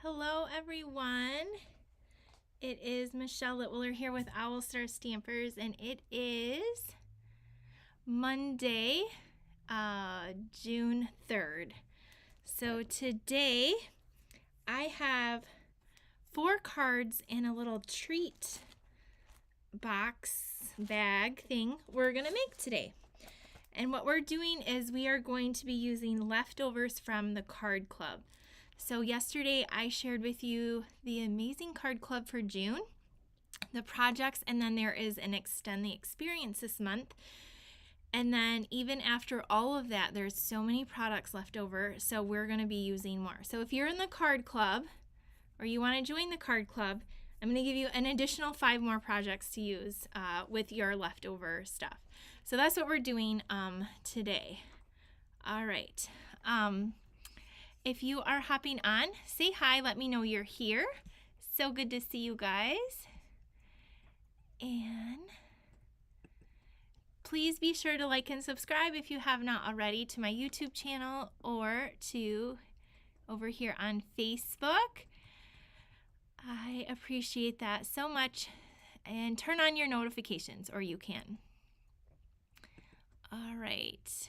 Hello everyone, it is Michelle Litwiller here with Owl Star Stampers, and it is Monday, June 3rd. So today I have 4 cards in a little treat box bag thing we're gonna make today. And what we're doing is we are going to be using leftovers from the card club. So yesterday I shared with you the amazing card club for June, the projects, and then there is an extend the experience this month. And then even after all of that, there's so many products left over, so we're going to be using more. So if you're in the card club or you want to join the card club, I'm going to give you an additional 5 more projects to use with your leftover stuff. So that's what we're doing today. All right. If you are hopping on, say hi, let me know you're here. So good to see you guys. And please be sure to like and subscribe if you have not already to my YouTube channel or to over here on Facebook. I appreciate that so much. And turn on your notifications, or you can. All right.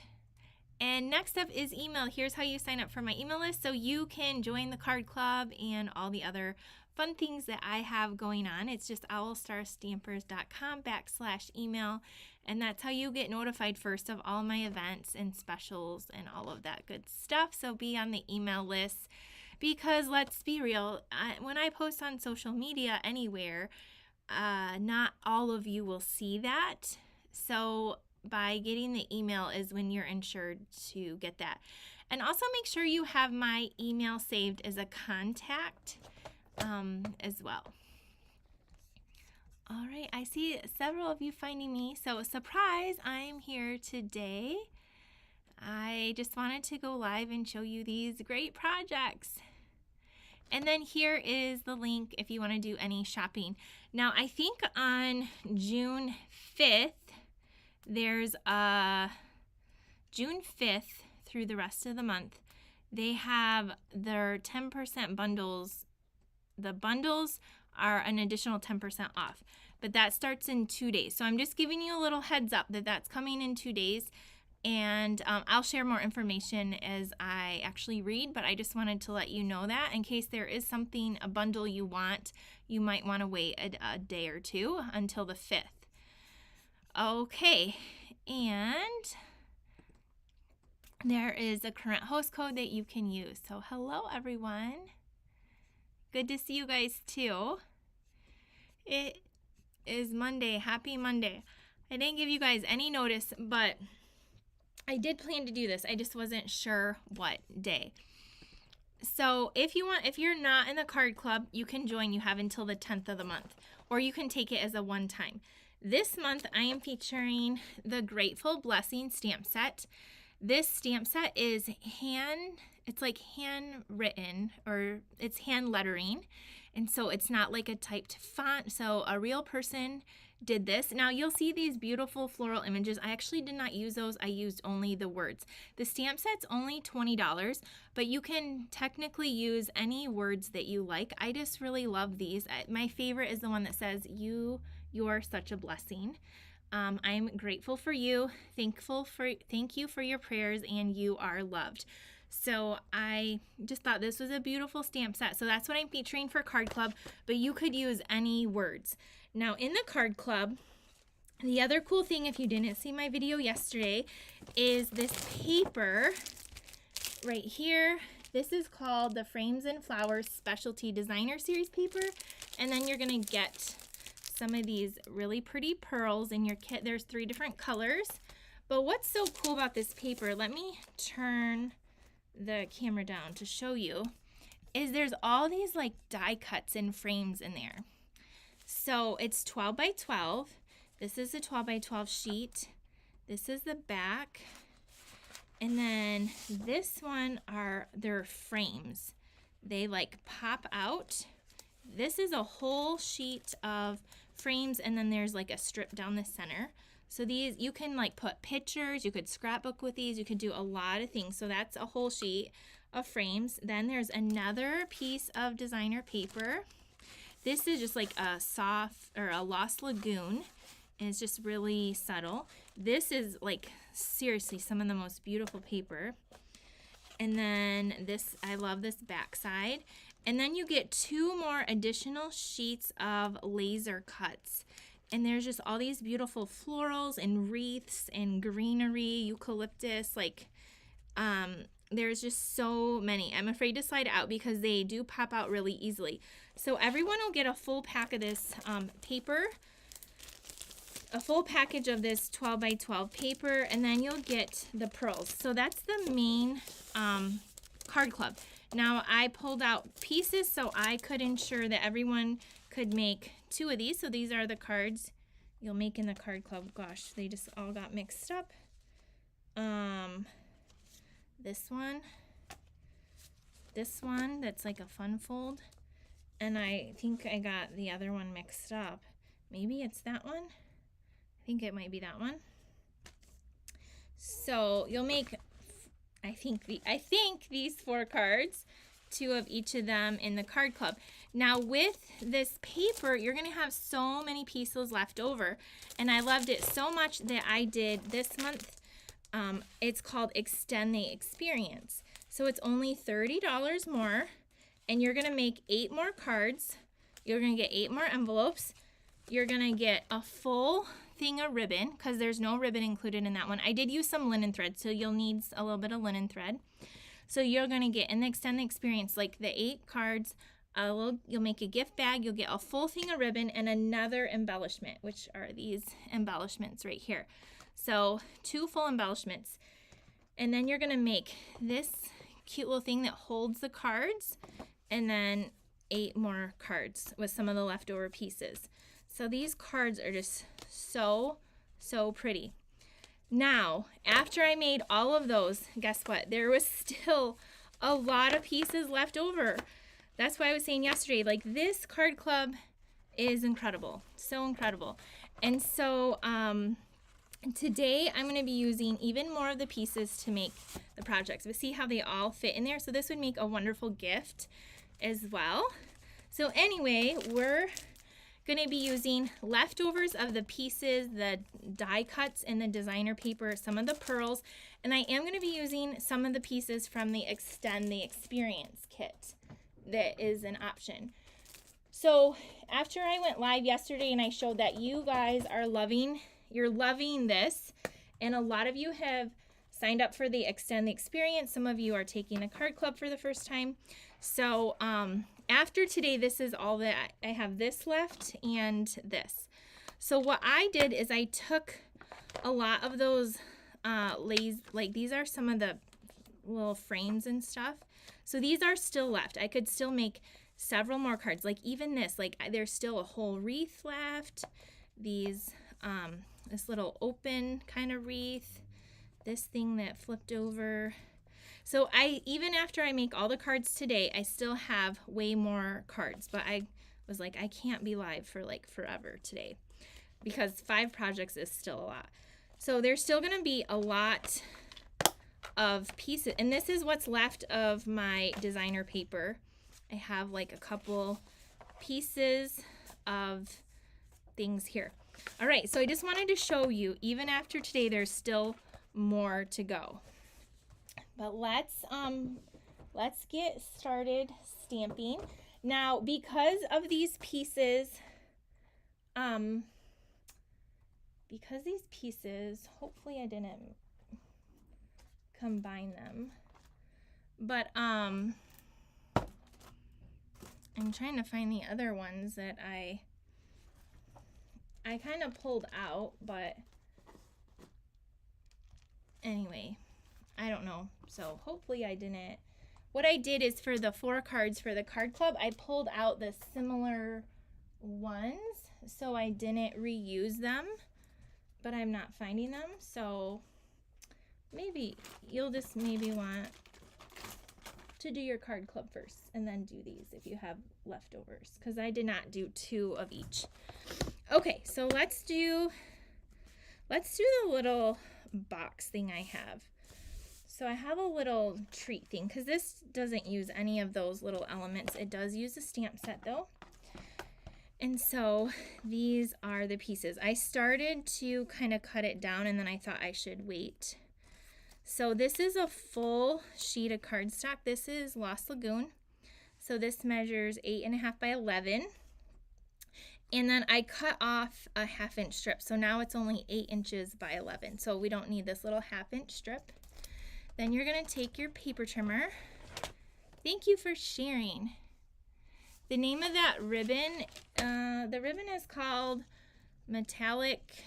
And next up is email. Here's how you sign up for my email list so you can join the card club and all the other fun things that I have going on. It's just owlstarstampers.com/email, and that's how you get notified first of all my events and specials and all of that good stuff. So be on the email list, because let's be real, when I post on social media anywhere, not all of you will see that. So by getting the email is when you're ensured to get that. And also make sure you have my email saved as a contact as well. All right, I see several of you finding me. So surprise, I'm here today. I just wanted to go live and show you these great projects. And then here is the link if you want to do any shopping. Now, I think on June 5th, there's June 5th through the rest of the month, they have their 10% bundles. The bundles are an additional 10% off, but that starts in 2 days. So I'm just giving you a little heads up that that's coming in 2 days. And I'll share more information as I actually read, but I just wanted to let you know that in case there is something, a bundle you want, you might want to wait a day or two until the 5th. Okay, and there is a current host code that you can use. So hello everyone. Good to see you guys too. It is Monday. Happy Monday. I didn't give you guys any notice, but I did plan to do this. I just wasn't sure what day. So if you're not in the card club, you can join. You have until the 10th of the month, or you can take it as a one-time. This month, I am featuring the Grateful Blessing stamp set. This stamp set is it's like handwritten, or it's hand lettering. And so it's not like a typed font. So a real person did this. Now you'll see these beautiful floral images. I actually did not use those. I used only the words. The stamp set's only $20, but you can technically use any words that you like. I just really love these. My favorite is the one that says, You're such a blessing. I'm grateful for you, thank you for your prayers, and you are loved. So I just thought this was a beautiful stamp set. So that's what I'm featuring for Card Club, but you could use any words. Now in the Card Club, the other cool thing, if you didn't see my video yesterday, is this paper right here. This is called the Frames and Flowers Specialty Designer Series paper. And then you're gonna get some of these really pretty pearls in your kit. There's 3 different colors. But what's so cool about this paper, let me turn the camera down to show you, is there's all these like die cuts and frames in there. So it's 12 by 12. This is a 12 by 12 sheet. This is the back. And then this one are their frames. They like pop out. This is a whole sheet of frames, and then there's like a strip down the center. So these, you can like put pictures, you could scrapbook with these, you could do a lot of things. So that's a whole sheet. of frames. Then there's another piece of designer paper. This is just like a soft or a Lost Lagoon, and it's just really subtle. This is like seriously some of the most beautiful paper. And then this, I love this backside. And then you get 2 more additional sheets of laser cuts. And there's just all these beautiful florals and wreaths and greenery, eucalyptus, like there's just so many. I'm afraid to slide out because they do pop out really easily. So everyone will get a full pack of this paper, a full package of this 12 by 12 paper, and then you'll get the pearls. So that's the main card club. Now I pulled out pieces so I could ensure that everyone could make 2 of these. So these are the cards you'll make in the card club. Gosh, they just all got mixed up. This one that's like a fun fold, and I think I got the other one mixed up. Maybe it's that one. I think it might be that one. So you'll make, I think these 4 cards, 2 of each of them in the card club. Now with this paper, you're gonna have so many pieces left over, and I loved it so much that I did this month. It's called Extend the Experience. So it's only $30 more, and you're gonna make 8 more cards. You're gonna get 8 more envelopes. You're gonna get a full thing of ribbon, because there's no ribbon included in that one. I did use some linen thread, so you'll need a little bit of linen thread. So you're gonna get, in the Extend the Experience, like the 8 cards, you'll make a gift bag, you'll get a full thing of ribbon and another embellishment, which are these embellishments right here. So 2 full embellishments. And then you're gonna make this cute little thing that holds the cards, and then 8 more cards with some of the leftover pieces. So these cards are just so pretty. Now, after I made all of those, guess what? There was still a lot of pieces left over. That's why I was saying yesterday, like, this card club is incredible, so incredible. And so today I'm going to be using even more of the pieces to make the projects, but see how they all fit in there. So this would make a wonderful gift as well. So anyway, we're going to be using leftovers of the pieces, the die cuts and the designer paper, some of the pearls, and I am going to be using some of the pieces from the Extend the Experience kit that is an option. So after I went live yesterday and I showed that you guys are you're loving this, and a lot of you have signed up for the Extend the Experience. Some of you are taking the card club for the first time. So after today, this is all that I have, this left and this. So what I did is I took a lot of those like these are some of the little frames and stuff. So these are still left. I could still make several more cards, like even this, like there's still a whole wreath left. These this little open kind of wreath, this thing that flipped over. So even after I make all the cards today, I still have way more cards, but I was like, I can't be live for like forever today because 5 projects is still a lot. So there's still gonna be a lot of pieces, and this is what's left of my designer paper. I have like a couple pieces of things here. All right, so I just wanted to show you, even after today, there's still more to go. But let's get started stamping. Now, because of these pieces, hopefully I didn't combine them, but I'm trying to find the other ones that I kind of pulled out, but anyway, I don't know. So hopefully I didn't. What I did is for the 4 cards for the card club, I pulled out the similar ones, so I didn't reuse them, but I'm not finding them. So maybe you'll just maybe want to do your card club first and then do these if you have leftovers, because I did not do 2 of each. Okay, so let's do the little box thing I have. So I have a little treat thing because this doesn't use any of those little elements. It does use a stamp set though. And so these are the pieces. I started to kind of cut it down and then I thought I should wait. So this is a full sheet of cardstock. This is Lost Lagoon. So this measures 8.5 by 11. And then I cut off a 1/2 inch strip. So now it's only 8 inches by 11. So we don't need this little 1/2 inch strip. Then you're gonna take your paper trimmer. Thank you for sharing. The name of that ribbon, the ribbon is called Metallic,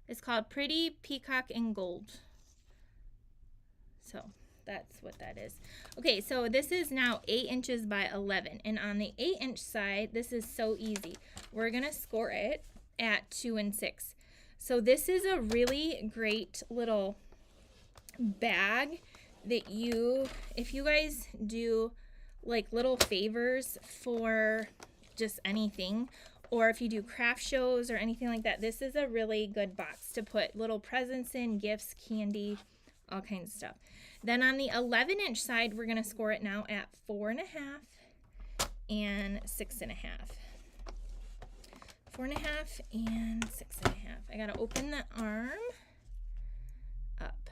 it's called Pretty Peacock in Gold. So that's what that is. Okay, so this is now 8 inches by 11. And on the 8-inch side, this is so easy. We're gonna score it at 2 and 6. So this is a really great little bag that if you guys do like little favors for just anything, or if you do craft shows or anything like that, this is a really good box to put little presents in, gifts, candy, all kinds of stuff. Then on the 11-inch side, we're gonna score it now at 4.5 and 6.5. 4.5 and 6.5. I gotta open the arm up.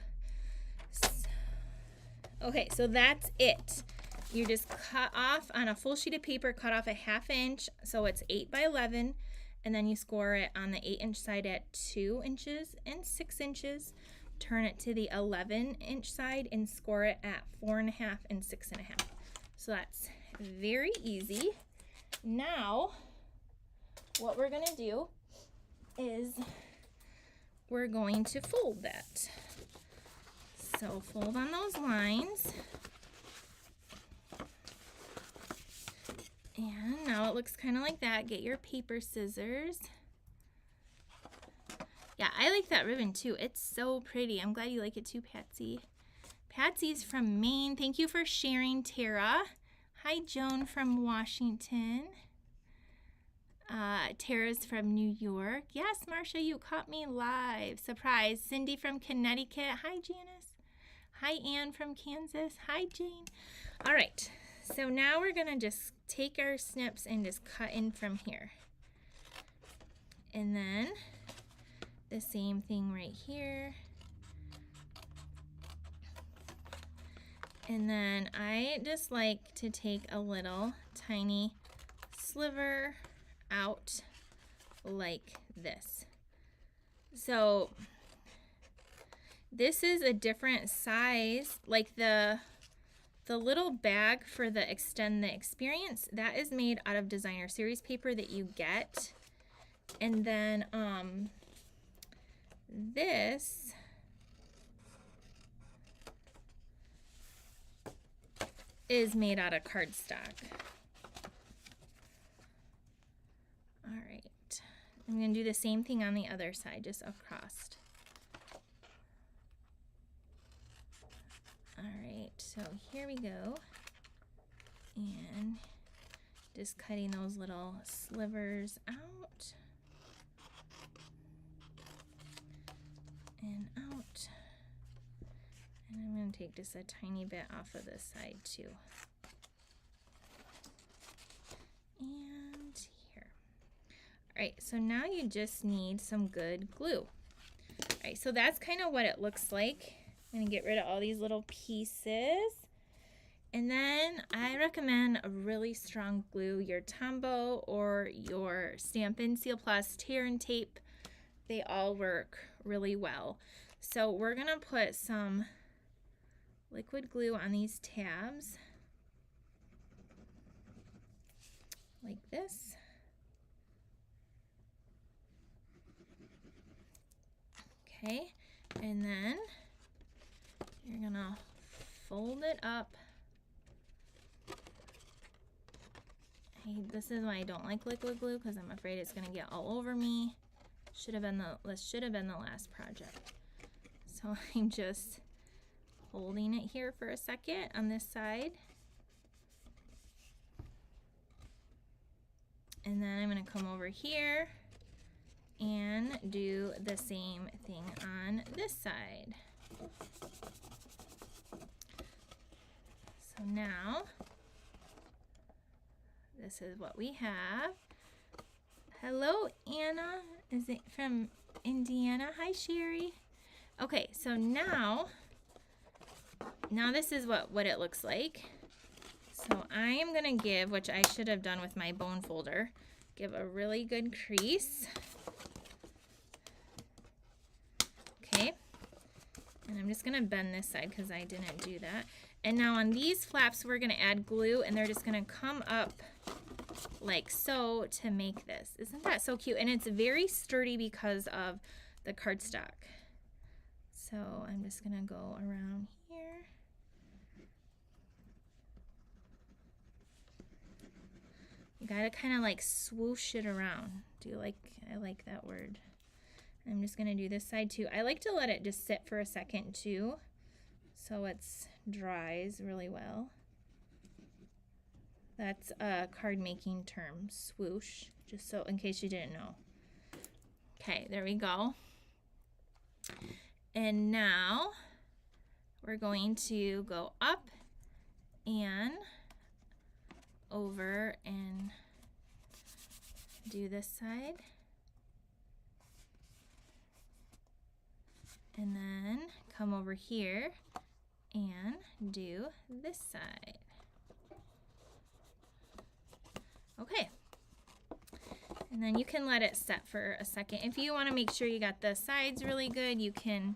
Okay, so that's it. You just cut off on a full sheet of paper, cut off a 1/2 inch, so it's 8 by 11, and then you score it on the 8-inch side at 2 inches and 6 inches. Turn it to the 11-inch side and score it at 4.5 and 6.5. So that's very easy. Now, what we're gonna do is we're going to fold that. So fold on those lines. And now it looks kind of like that. Get your paper scissors. Yeah, I like that ribbon too. It's so pretty. I'm glad you like it too, Patsy. Patsy's from Maine. Thank you for sharing, Tara. Hi, Joan from Washington. Tara's from New York. Yes, Marcia, you caught me live. Surprise. Cindy from Connecticut. Hi, Janice. Hi, Ann from Kansas. Hi, Jane. All right. So now we're gonna just take our snips and just cut in from here. And then the same thing right here. And then I just like to take a little tiny sliver out like this. So this is a different size, like the little bag for the Extend the Experience, that is made out of designer series paper that you get. And then this is made out of cardstock. All right, I'm gonna do the same thing on the other side, just across. All right, so here we go. And just cutting those little slivers out. And out. And I'm going to take just a tiny bit off of this side too. And here. All right, so now you just need some good glue. All right, so that's kind of what it looks like. I'm going to get rid of all these little pieces. And then I recommend a really strong glue, your Tombow or your Stampin' Seal Plus tear and tape. They all work really well. So we're gonna put some liquid glue on these tabs like this. Okay, and then you're gonna fold it up. This is why I don't like liquid glue, because I'm afraid it's gonna get all over me. This should have been the last project. So I'm just holding it here for a second on this side. And then I'm gonna come over here and do the same thing on this side. So now, this is what we have. Hello, Anna. Is it from Indiana? Hi, Sherry. Okay, so now this is what it looks like. So I am going to give, which I should have done with my bone folder, give a really good crease. Okay. And I'm just going to bend this side because I didn't do that. And now on these flaps, we're going to add glue, and they're just going to come up like so to make this. Isn't that so cute? And it's very sturdy because of the cardstock. So I'm just going to go around here. You got to kind of like swoosh it around. I like that word. I'm just going to do this side too. I like to let it just sit for a second too, so it dries really well. That's a card making term, swoosh, just so in case you didn't know. Okay, there we go. And now we're going to go up and over and do this side. And then come over here and do this side. Okay. And then you can let it set for a second. If you want to make sure you got the sides really good, you can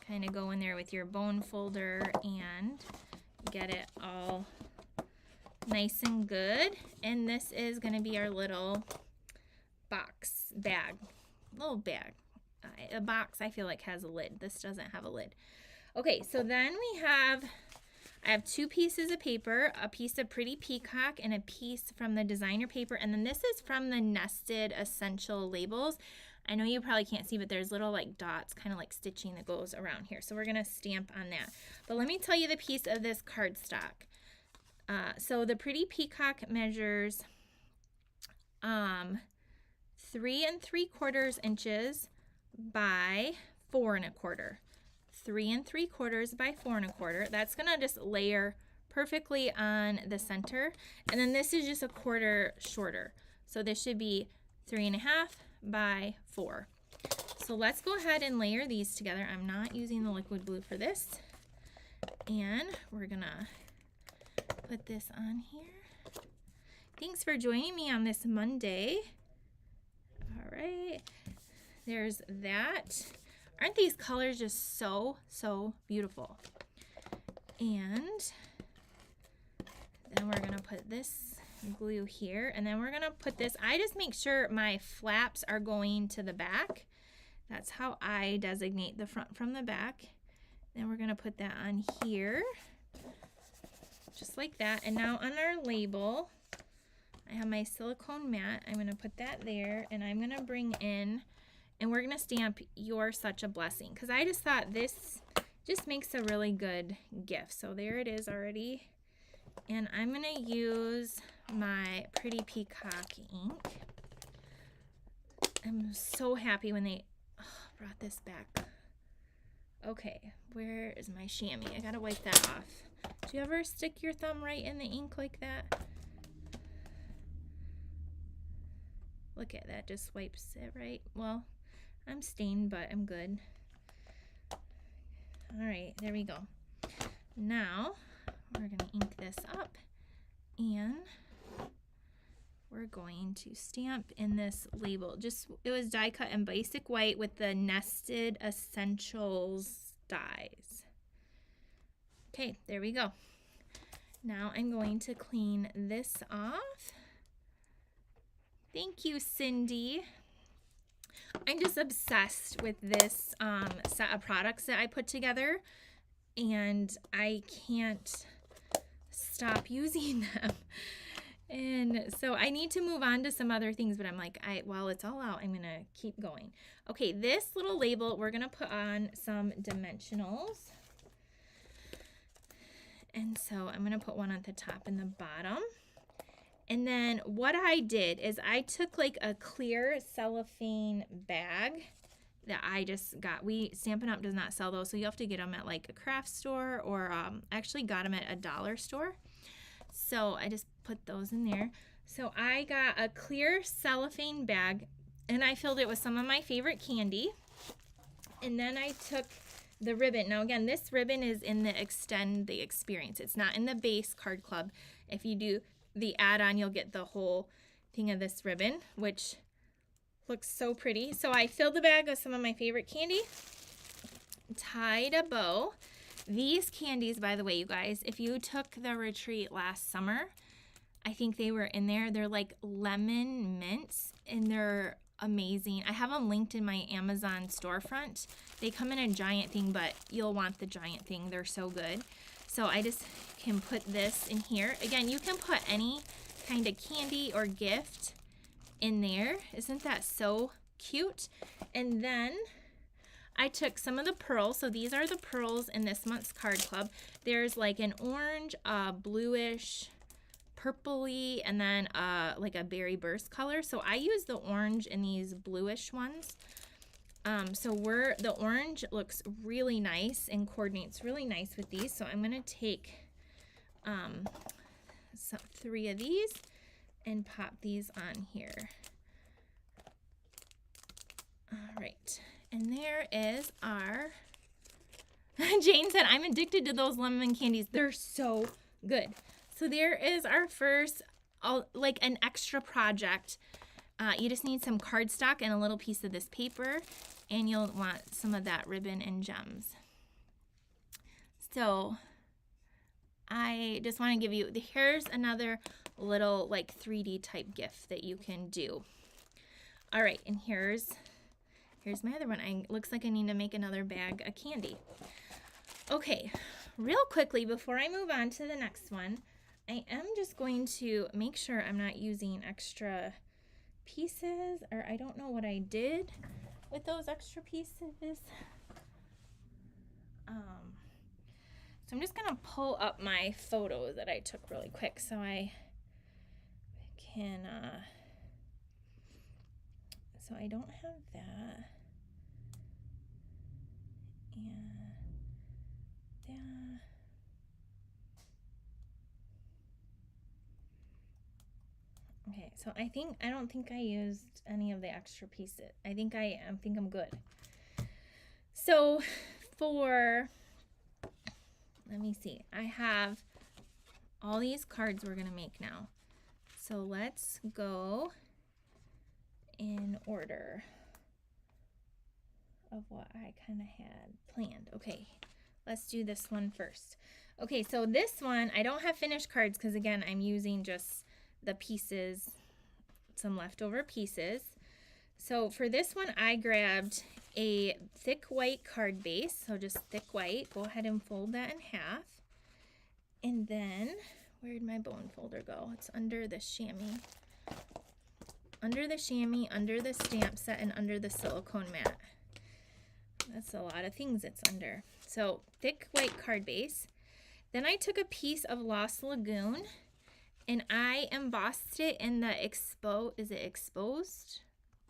kind of go in there with your bone folder and get it all nice and good. And this is going to be our little little bag. A box I feel like has a lid. This doesn't have a lid. Okay, so then I have two pieces of paper, a piece of Pretty Peacock and a piece from the designer paper, and then this is from the Nested Essential Labels. I know you probably can't see, but there's little like dots, kind of like stitching that goes around here. So we're gonna stamp on that. But let me tell you the piece of this cardstock. So the Pretty Peacock measures 3 3/4 inches by 4 1/4. 3 3/4 by 4 1/4. That's gonna just layer perfectly on the center. And then this is just a quarter shorter. So this should be 3 1/2 by 4. So let's go ahead and layer these together. I'm not using the liquid glue for this. And we're gonna put this on here. Thanks for joining me on this Monday. All right. There's that. Aren't these colors just so beautiful? And then we're gonna put this glue here, and then we're gonna put this, I just make sure my flaps are going to the back. That's how I designate the front from the back. Then we're gonna put that on here, just like that. And now on our label, I have my silicone mat. I'm gonna put that there, and I'm gonna bring in, and we're gonna stamp "You're Such a Blessing," because I just thought this just makes a really good gift. So there it is already. And I'm gonna use my Pretty Peacock ink. I'm so happy when they brought this back. Okay, where is my chamois? I gotta wipe that off. Do you ever stick your thumb right in the ink like that? Look at that, just wipes it right. Well, I'm stained, but I'm good. All right, there we go. Now, we're gonna ink this up, and we're going to stamp in this label. It was die cut in basic white with the Nested Essentials dies. Okay, there we go. Now I'm going to clean this off. Thank you, Cindy. I'm just obsessed with this set of products that I put together, and I can't stop using them. And so I need to move on to some other things, but I'm like, while it's all out, I'm gonna keep going. Okay, this little label, we're gonna put on some dimensionals. And so I'm gonna put one at the top and the bottom. And then what I did is I took like a clear cellophane bag, that I just got. Stampin' Up does not sell those, so you have to get them at like a craft store, or I actually got them at a dollar store. So I just put those in there. So I got a clear cellophane bag, and I filled it with some of my favorite candy. And then I took the ribbon. Now again, this ribbon is in the Extend the Experience. It's not in the base card club. If you do the add-on, you'll get the whole thing of this ribbon, which looks so pretty. So I filled the bag with some of my favorite candy, tied a bow. These candies, by the way, you guys, if you took the retreat last summer, I think they were in there. They're like lemon mints, and they're amazing. I have them linked in my Amazon storefront. They come in a giant thing, but you'll want the giant thing. They're so good. So I just can put this in here. Again, you can put any kind of candy or gift in there. Isn't that so cute? And then I took some of the pearls. So these are the pearls in this month's card club. There's like an orange, bluish, purpley, and then like a berry burst color. So I use the orange in these bluish ones. The orange looks really nice and coordinates really nice with these. So I'm gonna take 3 of these and pop these on here. All right, and there is our, Jane said, I'm addicted to those lemon candies. They're so good. So there is our first, like an extra project. You just need some cardstock and a little piece of this paper, and you'll want some of that ribbon and gems. So I just want to give you, here's another little like 3D type gift that you can do. All right, and here's my other one. Looks like I need to make another bag of candy. Okay, real quickly before I move on to the next one, I am just going to make sure I'm not using extra pieces, or I don't know what I did with those extra pieces. So I'm just gonna pull up my photos that I took really quick so I can, so I don't have that. And that. Okay, so I don't think I used any of the extra pieces. I think I'm good. So let me see. I have all these cards we're gonna make now. So let's go in order of what I kind of had planned. Okay, let's do this one first. Okay, so this one, I don't have finished cards because again, I'm using just the pieces, some leftover pieces. So for this one, I grabbed a thick white card base, so just thick white. Go ahead and fold that in half. And then, where'd my bone folder go? It's under the chamois. Under the chamois, under the stamp set, and under the silicone mat. That's a lot of things it's under. So thick white card base. Then I took a piece of Lost Lagoon and I embossed it in the exposed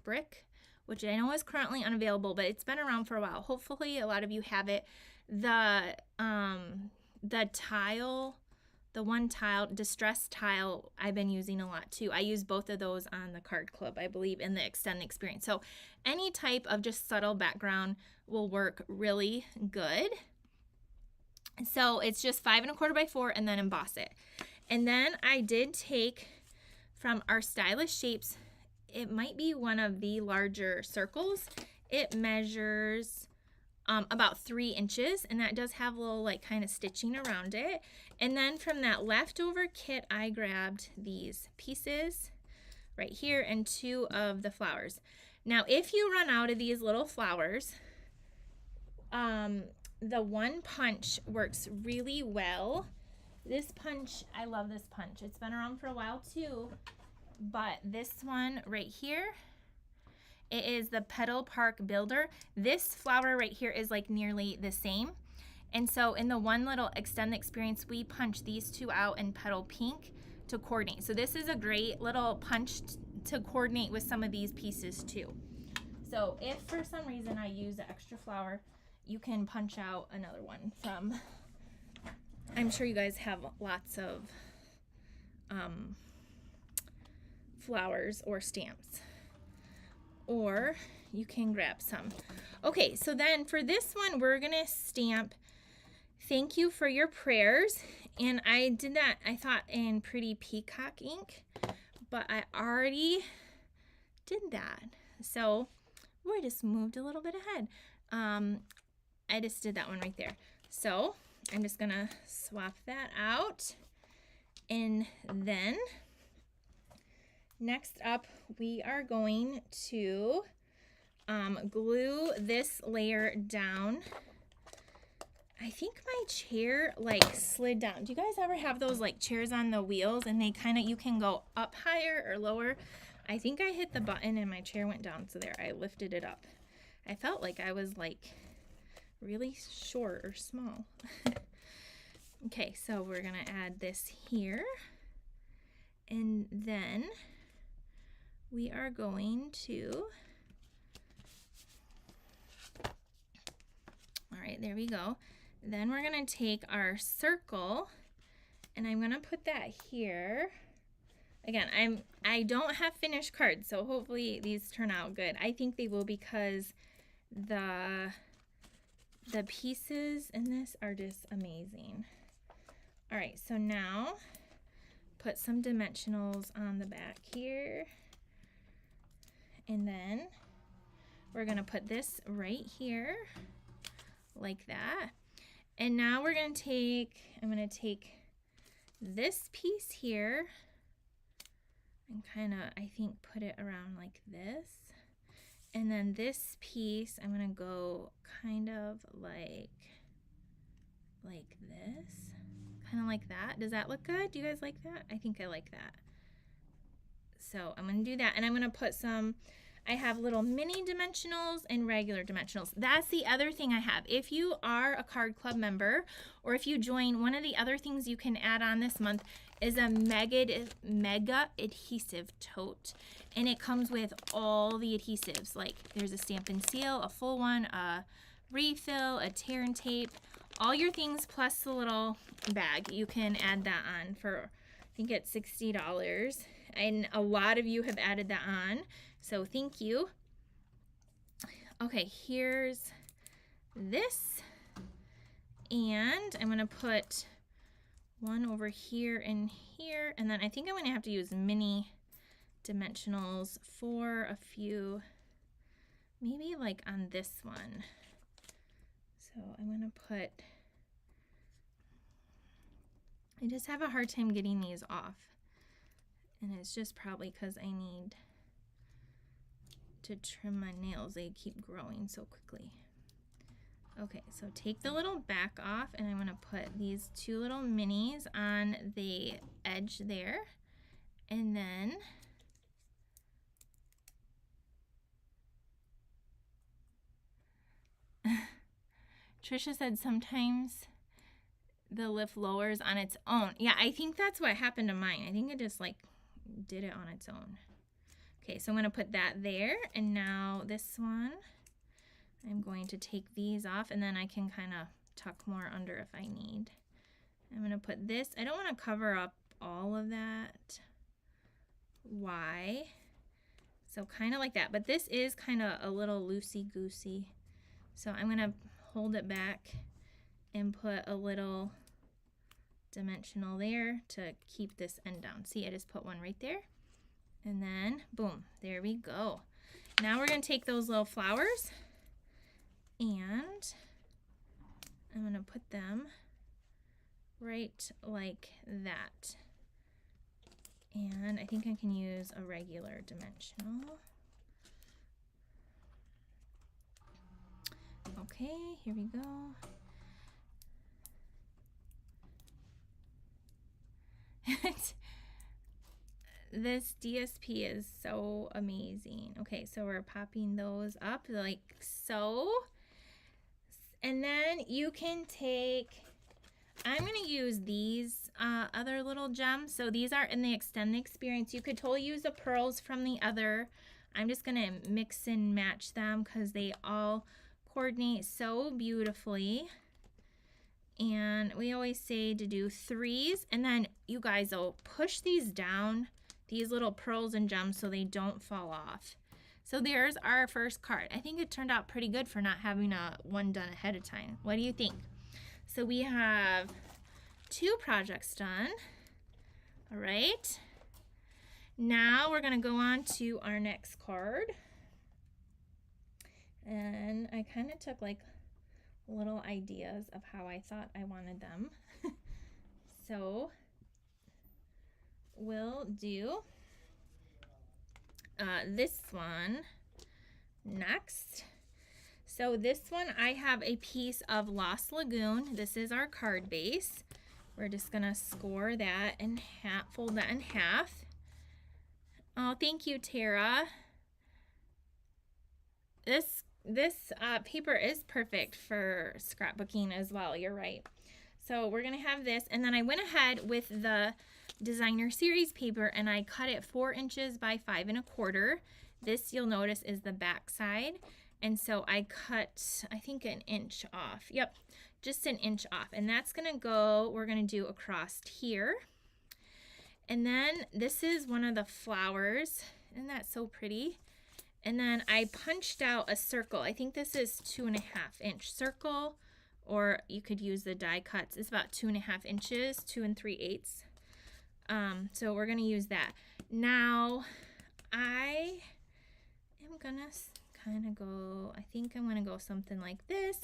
brick, which I know is currently unavailable, but it's been around for a while. Hopefully a lot of you have it. The tile, the one tile, distress tile, I've been using a lot too. I use both of those on the card club, I believe, in the Extend the Experience. So any type of just subtle background will work really good. So it's just 5 1/4 by 4 and then emboss it. And then I did take from our Stylish Shapes, it might be one of the larger circles. It measures about 3 inches, and that does have a little like kind of stitching around it. And then from that leftover kit, I grabbed these pieces right here and 2 of the flowers. Now, if you run out of these little flowers, the one punch works really well. This punch, I love this punch. It's been around for a while too, but this one right here, it is the Petal Park Builder. This flower right here is like nearly the same. And so in the one little Extend the Experience, we punch these 2 out in Petal Pink to coordinate. So this is a great little punch to coordinate with some of these pieces too. So if for some reason I use the extra flower, you can punch out another one from, I'm sure you guys have lots of flowers or stamps, or you can grab some. Okay, so then for this one, we're gonna stamp thank you for your prayers. And I did that, I thought, in Pretty Peacock ink, but I already did that. So we just moved a little bit ahead. I just did that one right there. So I'm just gonna swap that out. And then next up, we are going to glue this layer down. I think my chair like slid down. Do you guys ever have those like chairs on the wheels and they kind of, you can go up higher or lower? I think I hit the button and my chair went down. So there, I lifted it up. I felt like I was like really short or small. Okay, so we're gonna add this here. And then we are going to, all right, there we go. Then we're gonna take our circle and I'm gonna put that here. Again, I don't have finished cards, so hopefully these turn out good. I think they will because the pieces in this are just amazing. All right, so now put some dimensionals on the back here. And then we're gonna put this right here like that. And now we're gonna take, I'm gonna take this piece here and kind of, I think, put it around like this. And then this piece, I'm gonna go kind of like this, kind of like that. Does that look good? Do you guys like that? I think I like that. So I'm gonna do that, and I'm gonna put some, I have little mini dimensionals and regular dimensionals. That's the other thing I have. If you are a card club member, or if you join, one of the other things you can add on this month is a mega adhesive tote. And it comes with all the adhesives. Like there's a Stampin' Seal, a full one, a refill, a tear and tape, all your things plus the little bag. You can add that on for, I think it's $60. And a lot of you have added that on. So thank you. Okay, here's this. And I'm gonna put one over here and here. And then I think I'm gonna have to use mini dimensionals for a few, maybe like on this one. So I'm gonna put, I just have a hard time getting these off. And it's just probably because I need to trim my nails. They keep growing so quickly. Okay, so take the little back off and I'm gonna put these two little minis on the edge there. And then Trisha said sometimes the lift lowers on its own. Yeah, I think that's what happened to mine. I think it just like did it on its own. Okay, so I'm gonna put that there, and now this one, I'm going to take these off, and then I can kind of tuck more under if I need. I'm gonna put this, I don't wanna cover up all of that Y, so kind of like that, but this is kind of a little loosey-goosey. So I'm gonna hold it back and put a little dimensional there to keep this end down. See, I just put one right there. And then, boom, there we go. Now we're gonna take those little flowers and I'm gonna put them right like that. And I think I can use a regular dimensional. Okay, here we go. This DSP is so amazing. Okay, so we're popping those up like so. And then you can take, I'm gonna use these other little gems. So these are in the Extend the Experience. You could totally use the pearls from the other I'm just going to mix and match them because they all coordinate so beautifully. And we always say to do 3s, and then you guys will push these down, these little pearls and gems, so they don't fall off. So there's our first card. I think it turned out pretty good for not having one done ahead of time. What do you think? So we have 2 projects done. All right. Now we're going to go on to our next card. And I kind of took like little ideas of how I thought I wanted them. So we'll do this one next. So this one, I have a piece of Lost Lagoon. This is our card base. We're just gonna score that in half, fold that in half. Oh, thank you, Tara. This paper is perfect for scrapbooking as well. You're right. So we're gonna have this, and then I went ahead with the designer series paper and I cut it 4 inches by 5 1/4. This, you'll notice, is the back side, and so I cut, I think, 1 inch off. Yep, just 1 inch off, and that's gonna go, we're gonna do across here. And then this is one of the flowers. Isn't that so pretty? And then I punched out a circle. I think this is 2.5 inch circle, or you could use the die cuts. It's about 2.5 inches, 2 3/8. So we're gonna use that. Now I am gonna kind of go, I think I'm gonna go something like this,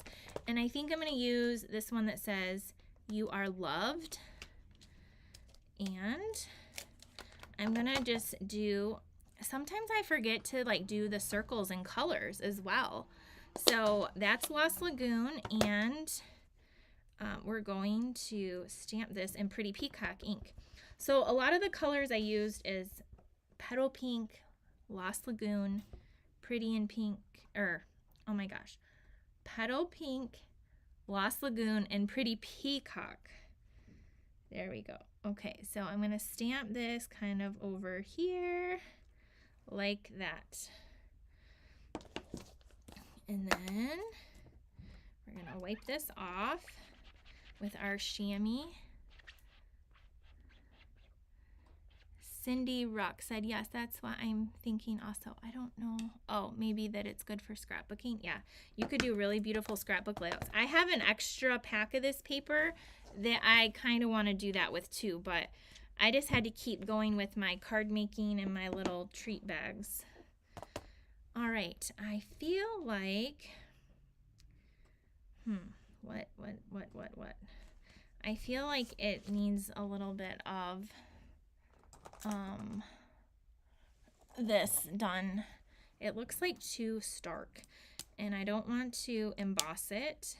and I think I'm gonna use this one that says "You are loved," and I'm gonna just do, sometimes I forget to like do the circles and colors as well. So that's Lost Lagoon, and we're going to stamp this in Pretty Peacock ink. So a lot of the colors I used is Petal Pink, Lost Lagoon, Pretty in Pink, oh my gosh, Petal Pink, Lost Lagoon, and Pretty Peacock. There we go. Okay, so I'm going to stamp this kind of over here like that. And then we're going to wipe this off with our chamois. Cindy Ruck said, yes, that's what I'm thinking also. I don't know. Oh, maybe that it's good for scrapbooking. Yeah, you could do really beautiful scrapbook layouts. I have an extra pack of this paper that I kind of want to do that with too, but I just had to keep going with my card making and my little treat bags. All right, I feel like, what? I feel like it needs a little bit of this done. It looks like too stark, and I don't want to emboss it,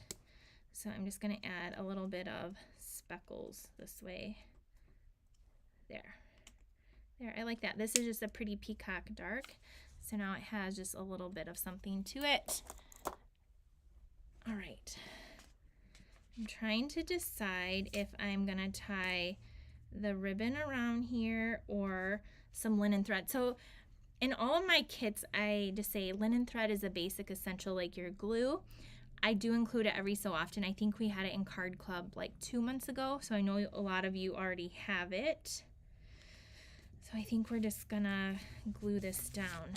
so I'm just going to add a little bit of speckles this way. There, I like that. This is just a Pretty Peacock dark, so now it has just a little bit of something to it. All right, I'm trying to decide if I'm gonna tie the ribbon around here or some linen thread. So in all of my kits, I just say linen thread is a basic essential, like your glue. I do include it every so often. I think we had it in Card Club like 2 months ago, so I know a lot of you already have it. So I think we're just gonna glue this down.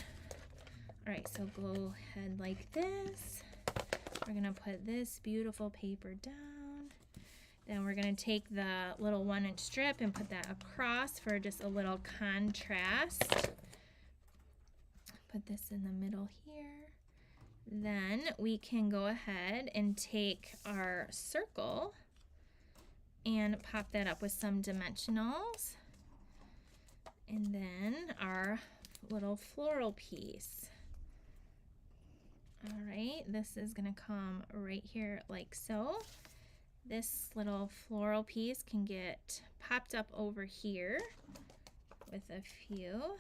All right, so go ahead like this. We're gonna put this beautiful paper down. Then we're gonna take the little 1 inch strip and put that across for just a little contrast. Put this in the middle here. Then we can go ahead and take our circle and pop that up with some dimensionals. And then our little floral piece. All right, this is gonna come right here like so. This little floral piece can get popped up over here with a few.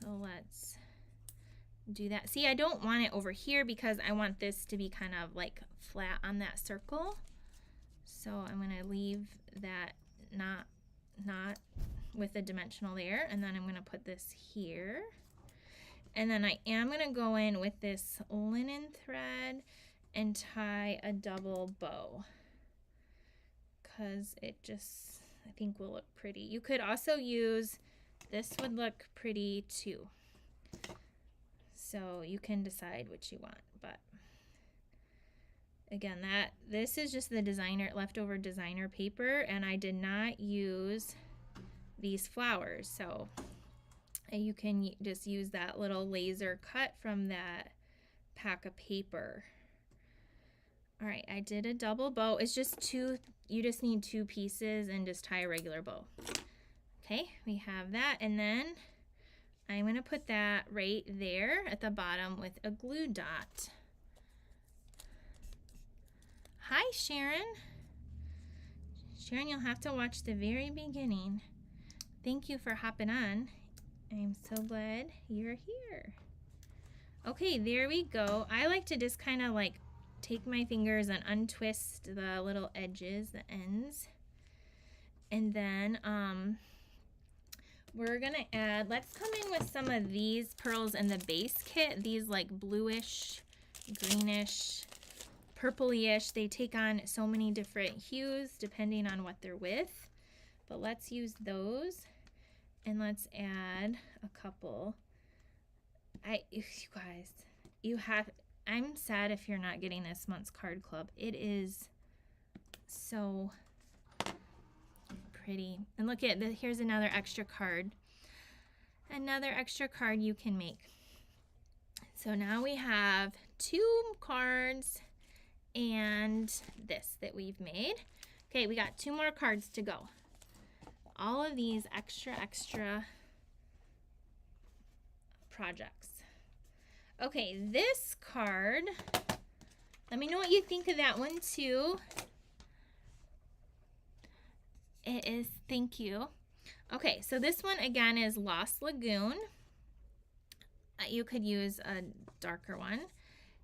So let's do that. See, I don't want it over here because I want this to be kind of like flat on that circle. So I'm gonna leave that not with a dimensional there, and then I'm gonna put this here. And then I am going to go in with this linen thread and tie a double bow, because it just, I think, will look pretty. You could also use, this would look pretty too. So you can decide what you want, but again, this is just the leftover designer paper, and I did not use these flowers, so you can just use that little laser cut from that pack of paper. All right, I did a double bow. It's just two, you just need 2 pieces and just tie a regular bow. Okay, we have that, and then I'm going to put that right there at the bottom with a glue dot. Hi, Sharon. Sharon, you'll have to watch the very beginning. Thank you for hopping on. I'm so glad you're here. Okay, there we go. I like to just kind of like take my fingers and untwist the little edges, the ends. And then we're gonna add, let's come in with some of these pearls in the base kit. These like bluish, greenish, purpley-ish. They take on so many different hues depending on what they're with. But let's use those, and let's add a couple. You guys, I'm sad if you're not getting this month's card club. It is so pretty. And look at this, here's another extra card. Another extra card you can make. So now we have 2 cards and this that we've made. Okay, we got 2 more cards to go. All of these extra projects. Okay, this card, let me know what you think of that one too. It is, thank you. Okay, so this one again is Lost Lagoon. You could use a darker one.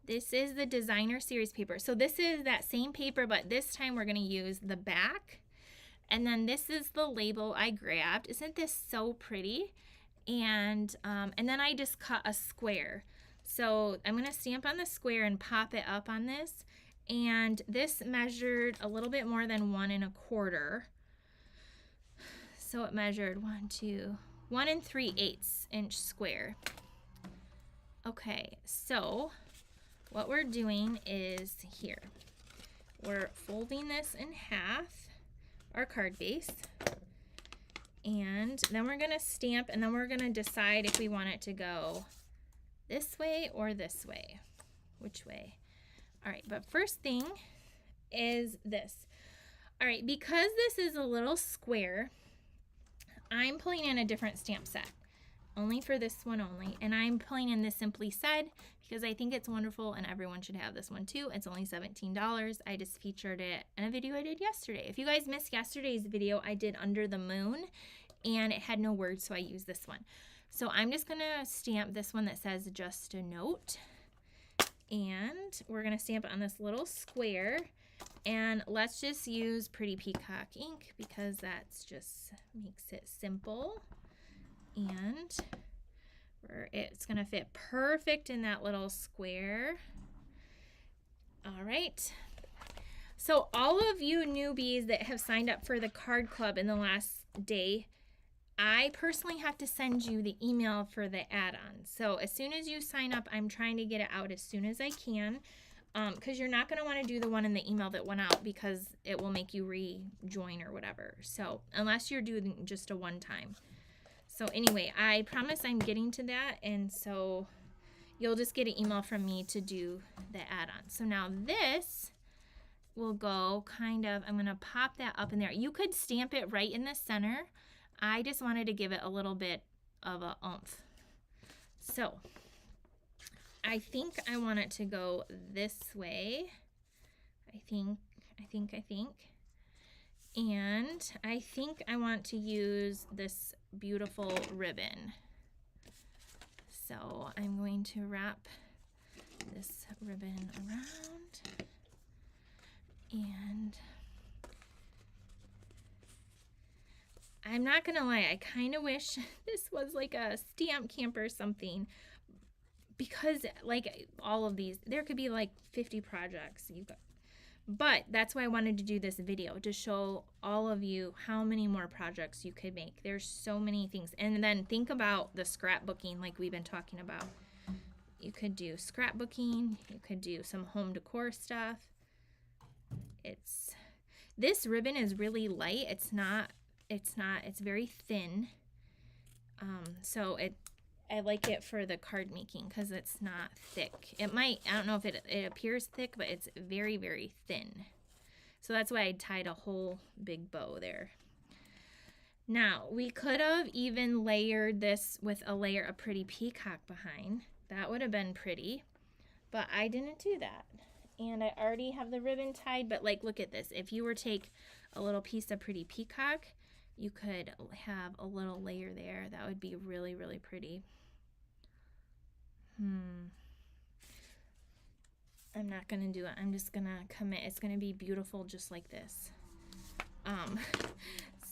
This is the designer series paper. So this is that same paper, but this time we're gonna use the back. And then this is the label I grabbed. Isn't this so pretty? And then I just cut a square. So I'm gonna stamp on the square and pop it up on this. And this measured a little bit more than 1 1/4. So it measured 1 3/8 inch square. Okay, so what we're doing is here. We're folding this in half, our card base. And then we're gonna stamp, and then we're gonna decide if we want it to go this way or this way. Which way? All right, but first thing is this. All right, because this is a little square, I'm pulling in a different stamp set, only for this one only. And I'm pulling in this Simply Said because I think it's wonderful and everyone should have this one too. It's only $17. I just featured it in a video I did yesterday. If you guys missed yesterday's video, I did Under the Moon and it had no words, so I used this one. So I'm just gonna stamp this one that says Just a Note. And we're gonna stamp it on this little square. And let's just use Pretty Peacock ink because that's just makes it simple. And it's gonna fit perfect in that little square. All right. So all of you newbies that have signed up for the card club in the last day, I personally have to send you the email for the add-on. So as soon as you sign up, I'm trying to get it out as soon as I can, because you're not going to want to do the one in the email that went out because it will make you rejoin or whatever. So unless you're doing just a one-time. So anyway, I promise I'm getting to that, and so you'll just get an email from me to do the add-on. So now this will go kind of, I'm going to pop that up in there. You could stamp it right in the center. I just wanted to give it a little bit of a oomph. So I think I want it to go this way. I think. And I think I want to use this beautiful ribbon. So I'm going to wrap this ribbon around. And I'm not gonna lie, I kind of wish this was like a stamp camp or something, because like all of these, there could be like 50 projects you got. But that's why I wanted to do this video, to show all of you how many more projects you could make. There's so many things. And then think about the scrapbooking like we've been talking about. You could do scrapbooking, you could do some home decor stuff. This ribbon is really light. It's very thin. So I like it for the card making because it's not thick. I don't know if it appears thick, but it's very, very thin. So that's why I tied a whole big bow there. Now, we could have even layered this with a layer of pretty peacock behind. That would have been pretty, but I didn't do that. And I already have the ribbon tied, but like, look at this. If you were to take a little piece of pretty peacock, you could have a little layer there. That would be really, really pretty. I'm not gonna do it. I'm just gonna commit. It's gonna be beautiful just like this.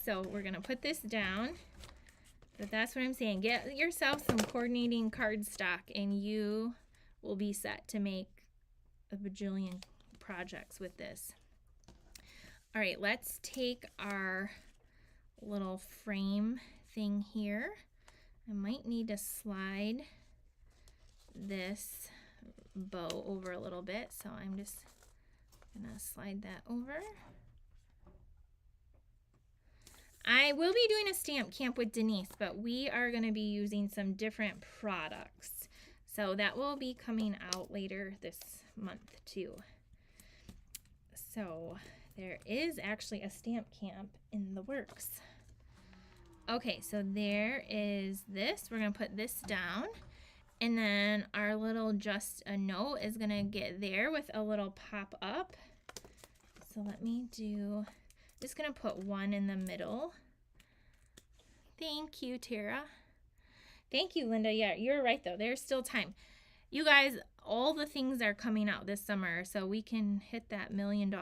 So we're gonna put this down. But that's what I'm saying. Get yourself some coordinating cardstock and you will be set to make a bajillion projects with this. All right, let's take our little frame thing here. I might need to slide this bow over a little bit, so I'm just gonna slide that over. I will be doing a stamp camp with Denise, but we are going to be using some different products, so that will be coming out later this month too. So there is actually a stamp camp in the works. Okay, so there is this. We're going to put this down. And then our little just a note is going to get there with a little pop up. So let me just going to put one in the middle. Thank you, Tara. Thank you, Linda. Yeah, you're right though. There's still time. You guys, all the things are coming out this summer, so we can hit that $1 million.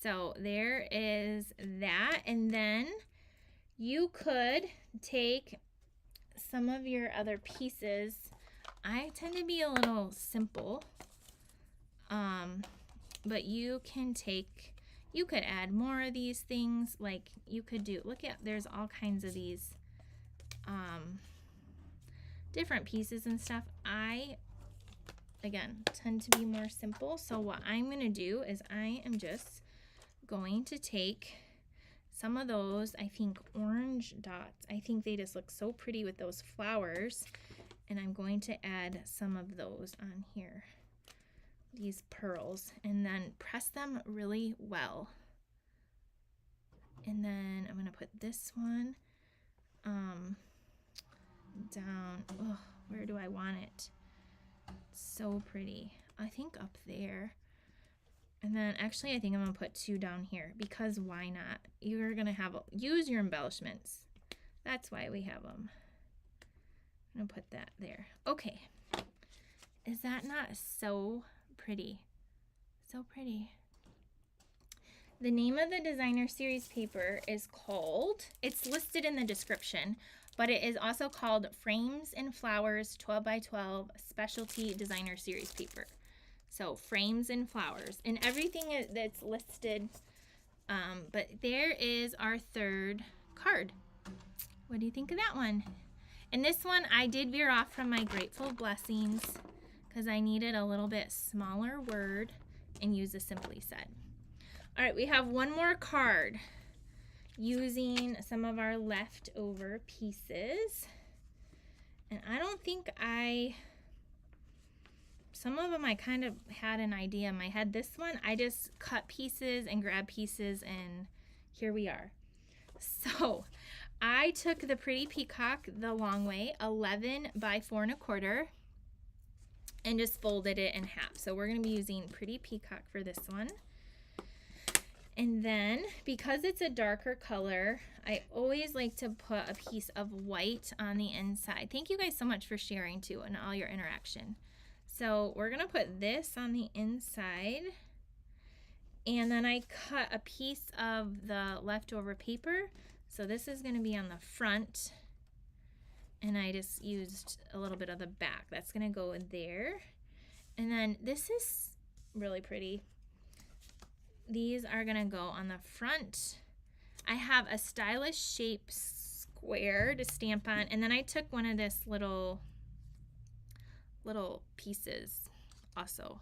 So there is that. And then you could take some of your other pieces. I tend to be a little simple, but you could add more of these things. Like you could do, there's all kinds of these different pieces and stuff. I, again, tend to be more simple. So what I'm going to do is I am just going to take some of those, I think, orange dots. I think they just look so pretty with those flowers. And I'm going to add some of those on here, these pearls, and then press them really well. And then I'm going to put this one down. Oh, where do I want it? So pretty. I think up there. And then actually I think I'm going to put two down here because why not? You're going to use your embellishments. That's why we have them. I'm going to put that there. Okay. Is that not so pretty? So pretty. The name of the designer series paper is called, it's listed in the description, but it is also called Frames and Flowers 12 by 12 Specialty Designer Series Paper. So Frames and Flowers, and everything that's listed, but there is our third card. What do you think of that one? And this one, I did veer off from my Grateful Blessings because I needed a little bit smaller word and use a Simply Said. All right, we have one more card using some of our leftover pieces. And I don't think some of them I kind of had an idea in my head. This one, I just cut pieces and grabbed pieces and here we are. So I took the Pretty Peacock the long way, 11 by 4 1/4, and just folded it in half. So we're going to be using Pretty Peacock for this one. And then, because it's a darker color, I always like to put a piece of white on the inside. Thank you guys so much for sharing too and all your interaction. So we're going to put this on the inside. And then I cut a piece of the leftover paper. So this is going to be on the front. and I just used a little bit of the back. That's gonna go in there. And then this is really pretty. These are gonna go on the front. I have a stylish shape square to stamp on, and then I took one of this little pieces also.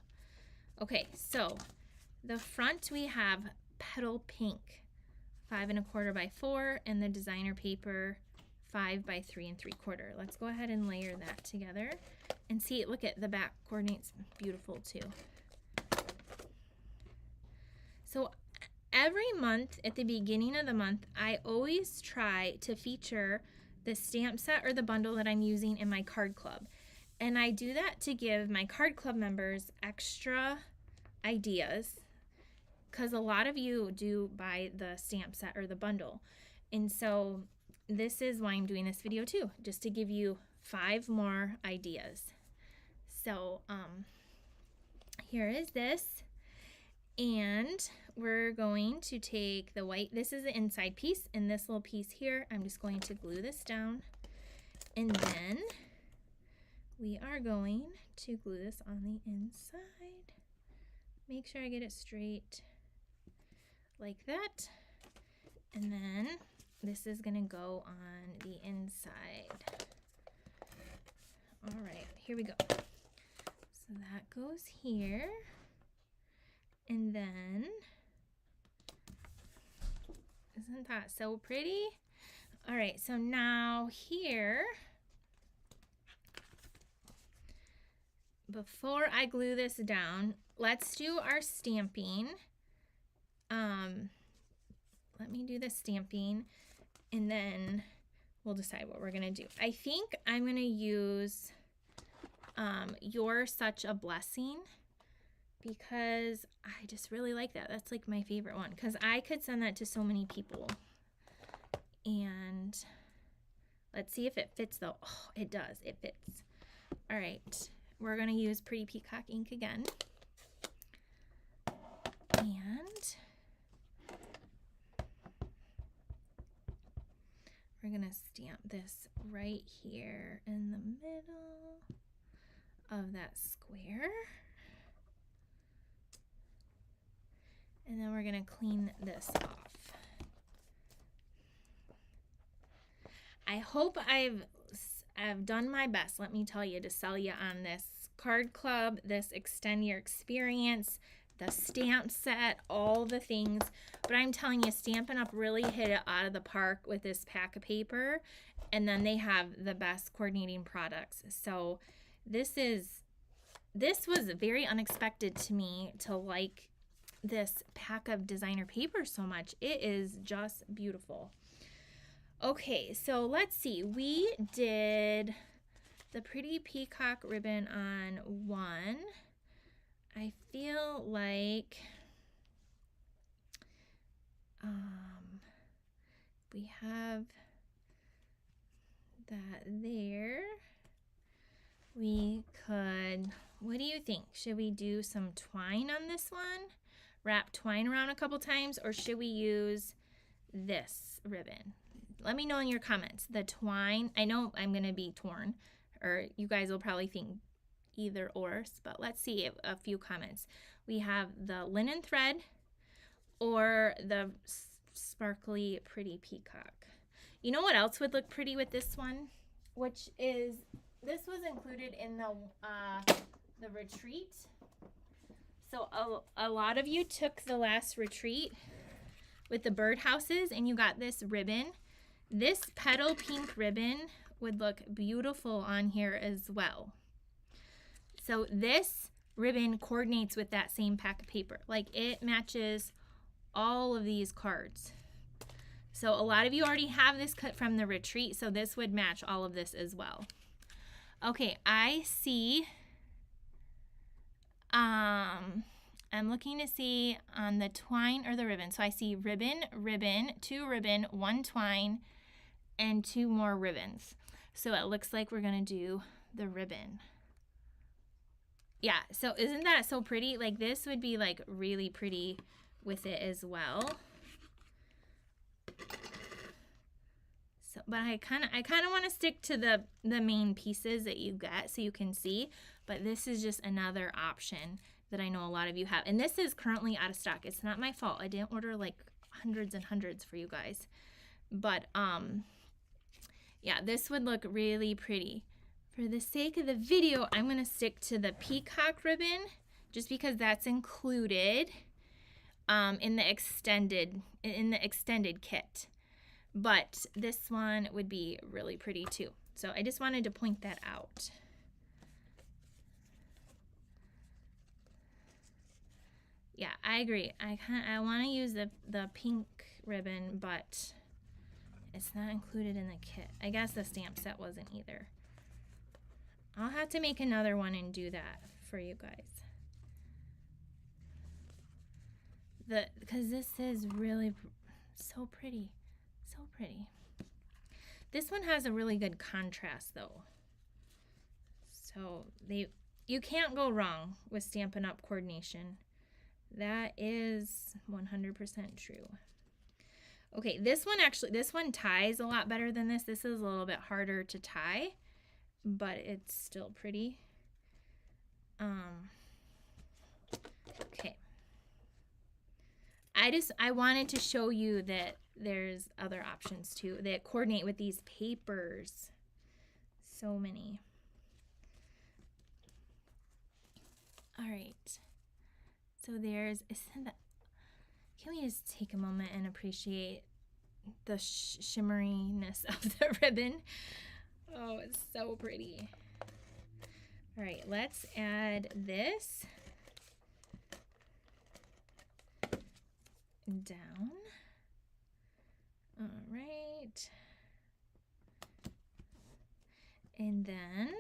Okay, so the front we have petal pink, 5 1/4 by 4, and the designer paper 5 by 3 3/4. Let's go ahead and layer that together and see. Look at the back coordinates, beautiful too. So every month at the beginning of the month, I always try to feature the stamp set or the bundle that I'm using in my card club. And I do that to give my card club members extra ideas, because a lot of you do buy the stamp set or the bundle. And so this is why I'm doing this video too, just to give you 5 more ideas. So here is this. And we're going to take the white, this is the inside piece, and this little piece here, I'm just going to glue this down. And then we are going to glue this on the inside. Make sure I get it straight like that. And then this is gonna go on the inside. All right, here we go. So that goes here. And then, isn't that so pretty? All right, so now here, before I glue this down, let's do our stamping. Let me do the stamping, and then we'll decide what we're gonna do. I think I'm gonna use You're Such a Blessing, because I just really like that. That's like my favorite one, because I could send that to so many people. And let's see if it fits though. Oh, it does, it fits. All right, we're gonna use Pretty Peacock ink again. And we're gonna stamp this right here in the middle of that square. And then we're gonna clean this off. I hope I've done my best, let me tell you, to sell you on this card club, this extend your experience, the stamp set, all the things. But I'm telling you, Stampin' Up really hit it out of the park with this pack of paper, and then they have the best coordinating products. So this was very unexpected to me to like this pack of designer paper so much. It is just beautiful. Okay, so let's see. We did the Pretty Peacock ribbon on 1. I feel like we have that there. We could, what do you think? Should we do some twine on this one? Wrap twine around a couple times, or should we use this ribbon? Let me know in your comments. The twine, I know I'm gonna be torn, or you guys will probably think either or, but let's see a few comments. We have the linen thread or the sparkly Pretty Peacock. You know what else would look pretty with this one? Which is, this was included in the retreat. So a lot of you took the last retreat with the birdhouses and you got this ribbon. This petal pink ribbon would look beautiful on here as well. So this ribbon coordinates with that same pack of paper. Like, it matches all of these cards. So a lot of you already have this cut from the retreat, so this would match all of this as well. Okay, I see, I'm looking to see on the twine or the ribbon. So I see ribbon, ribbon, 2 ribbon, 1 twine, and 2 more ribbons. So it looks like we're gonna do the ribbon. Yeah, so isn't that so pretty? Like, this would be like really pretty with it as well. So but I kind of want to stick to the main pieces that you get so you can see. But this is just another option that I know a lot of you have. And this is currently out of stock. It's not my fault. I didn't order like hundreds and hundreds for you guys. But yeah, this would look really pretty. For the sake of the video, I'm going to stick to the peacock ribbon just because that's included in the extended kit. But this one would be really pretty too. So I just wanted to point that out. Yeah, I agree. I want to use the pink ribbon, but it's not included in the kit. I guess the stamp set wasn't either. I'll have to make another one and do that for you guys. Because this is really so pretty. So pretty. This one has a really good contrast though. So you can't go wrong with Stampin' Up coordination. That is 100% true. Okay, this one ties a lot better than this. This is a little bit harder to tie, but it's still pretty. Okay. I wanted to show you that there's other options too that coordinate with these papers. So many. All right. So can we just take a moment and appreciate the shimmeriness of the ribbon? Oh, it's so pretty. All right, let's add this down. All right. And then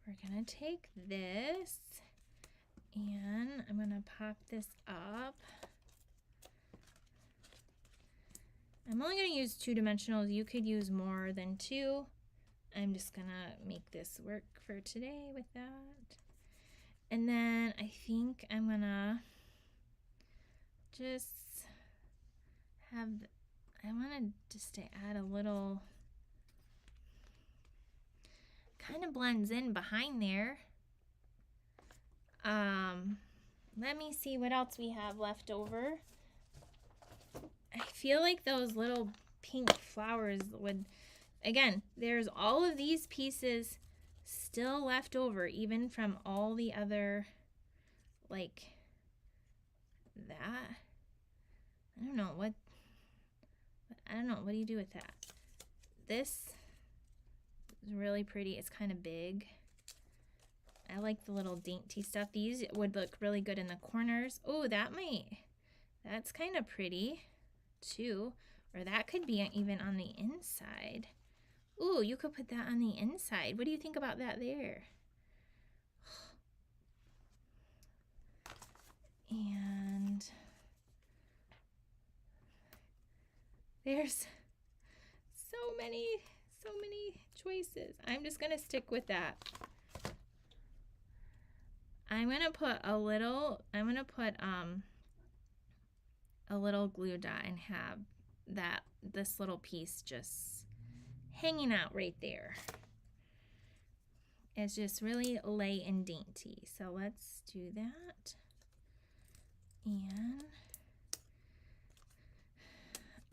we're gonna take this and I'm gonna pop this up. I'm only gonna use 2 dimensionals. You could use more than 2. I'm just gonna make this work for today with that. And then I think I'm gonna just have, I wanna just to add a little, kind of blends in behind there. Let me see what else we have left over. I feel like those little pink flowers would, again, there's all of these pieces still left over, even from all the other, like that. I don't know what do you do with that? This is really pretty. It's kind of big. I like the little dainty stuff. These would look really good in the corners. Oh, that's kind of pretty too. Or that could be even on the inside. Ooh, you could put that on the inside. What do you think about that there? And there's so many choices. I'm just gonna stick with that. I'm gonna put a little glue dot and have this little piece just hanging out right there. It's just really light and dainty. So let's do that. And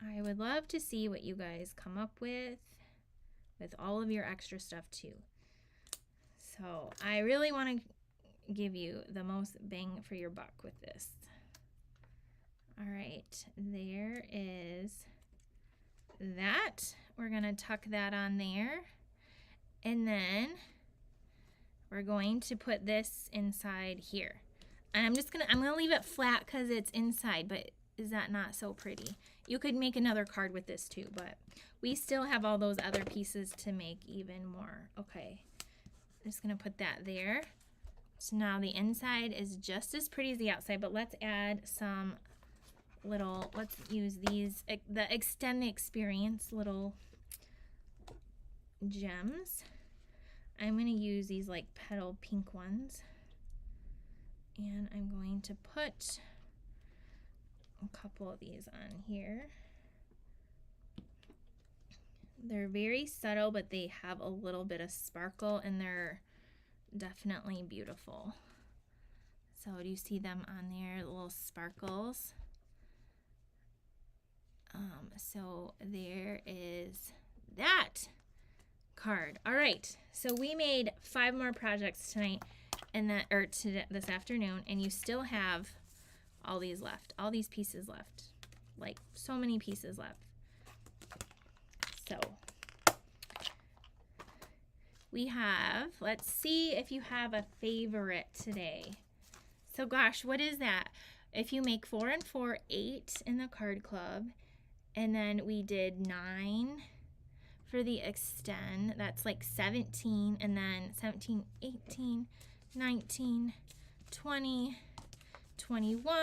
I would love to see what you guys come up with all of your extra stuff too. So I really want to give you the most bang for your buck with this. All right, there is that. We're gonna tuck that on there. And then we're going to put this inside here. And I'm gonna leave it flat because it's inside, but is that not so pretty? You could make another card with this too, but we still have all those other pieces to make even more. Okay, I'm just gonna put that there. So now the inside is just as pretty as the outside, but let's add some let's use these, the Extend the Experience little gems. I'm gonna use these like petal pink ones. And I'm going to put a couple of these on here. They're very subtle, but they have a little bit of sparkle, and they're definitely beautiful. So do you see them on there, little sparkles? So there is that card. All right, so we made 5 more projects tonight, and this afternoon, and you still have all these left, all these pieces left, like so many pieces left. So we have, let's see if you have a favorite today. So gosh, what is that? If you make 4 and 4, 8 in the card club, and then we did 9 for the extend, that's like 17, and then 17, 18, 19, 20, 21,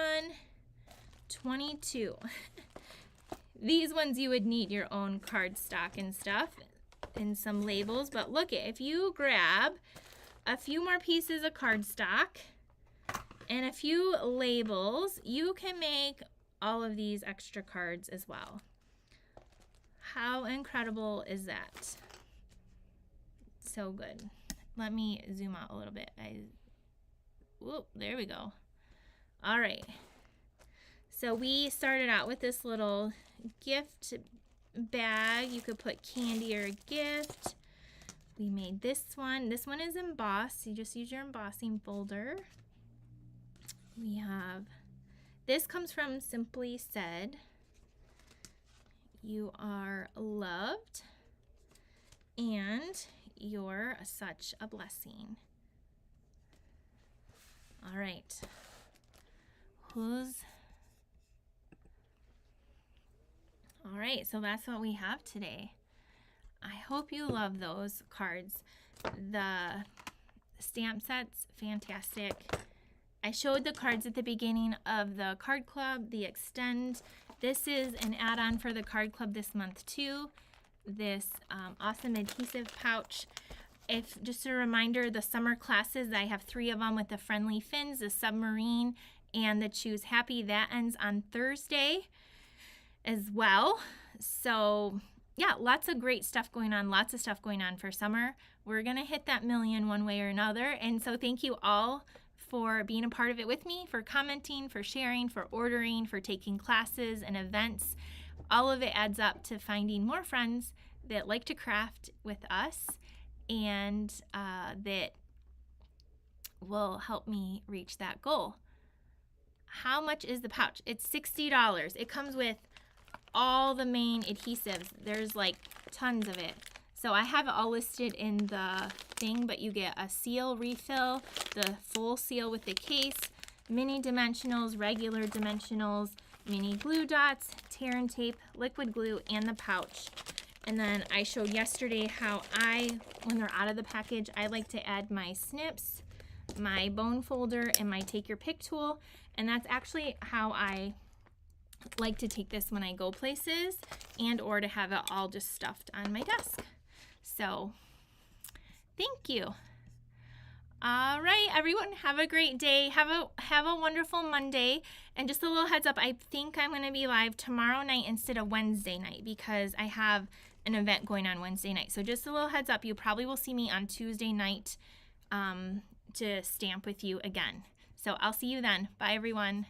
22. These ones you would need your own card stock and stuff and some labels, but look it, if you grab a few more pieces of cardstock and a few labels, you can make all of these extra cards as well. How incredible is that? So good. Let me zoom out a little bit. Whoop, there we go. All right. So we started out with this little gift bag. You could put candy or a gift. We made this one. This one is embossed. You just use your embossing folder. We have, this comes from Simply Said. You are loved and you're such a blessing. All right. All right, so that's what we have today. I hope you love those cards. The stamp set's fantastic. I showed the cards at the beginning of the card club, the extend. This is an add-on for the card club this month too. This awesome adhesive pouch. Just a reminder, the summer classes, I have 3 of them with the friendly fins, the submarine, and the Choose Happy. That ends on Thursday as well. So yeah, lots of great stuff going on, lots of stuff going on for summer. We're gonna hit that million one way or another. And so thank you all for being a part of it with me, for commenting, for sharing, for ordering, for taking classes and events. All of it adds up to finding more friends that like to craft with us and that will help me reach that goal. How much is the pouch? It's $60. It comes with all the main adhesives. There's like tons of it. So I have it all listed in the thing, but you get a seal refill, the full seal with the case, mini dimensionals, regular dimensionals, mini glue dots, tear and tape, liquid glue, and the pouch. And then I showed yesterday how when they're out of the package, I like to add my snips, my bone folder, and my take your pick tool. And that's actually how I like to take this when I go places and or to have it all just stuffed on my desk. So thank you. All right, everyone, have a great day. Have a wonderful Monday. And just a little heads up, I think I'm going to be live tomorrow night instead of Wednesday night because I have an event going on Wednesday night. So just a little heads up, you probably will see me on Tuesday night to stamp with you again. So I'll see you then. Bye, everyone.